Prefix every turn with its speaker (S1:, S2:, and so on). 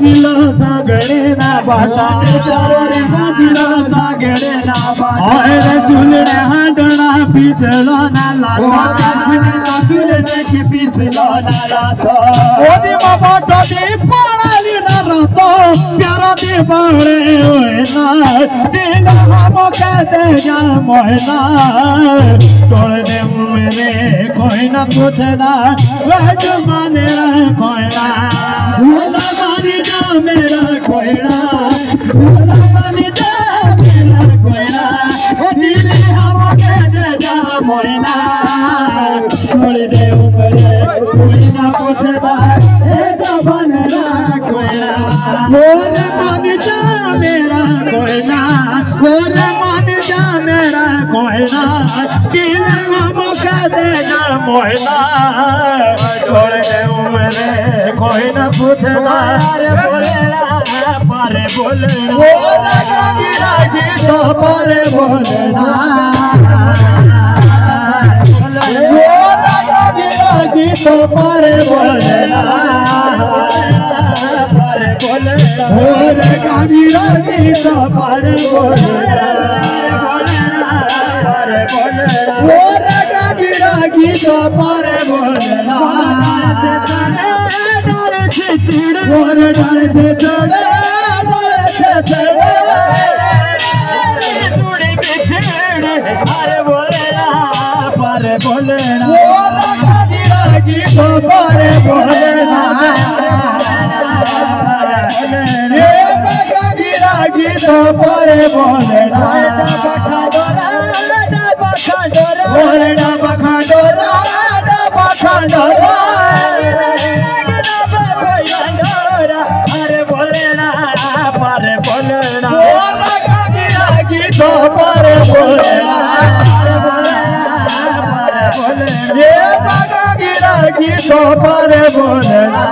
S1: जिला सागरे ना बाटा जिला सागरे ना बाटा और झुलने हाडना पिछलो ना लाता झुलने की पिछलो ना लाता ओदी बाबा दी पड़ाली ना रातो प्यारा दी बड़े होए ना दिल हम कहते जा मोहना तोड़ दे मेरे कोई ना पूछदा वह जमाने कोई ना मेरा कोयला बनी जा मेरा कोयला दिल हम कहते जा मोयना छोड़ दे मेरे कोई ना पूछदा ए जबानेरा कोयला मोर मान जा मेरा कोयला मोर मान जा मेरा कोयला दिल हम कहते जा मोयना छोड़ दे मेरे कोई ना पूछदा पारे बोलना वो लगी तो पारे बोलना वो लगी तो पारे बोलना पारे बोलना वो लगी तो पारे बोलना पारे बोलना वो लगी तो पारे बोलना और डर से चढ़े पारे बोलना वो लगी तो पारे बोलना ये लगी तो पारे बोलना तो पारे बोलना ये लगी तो पारे बोलना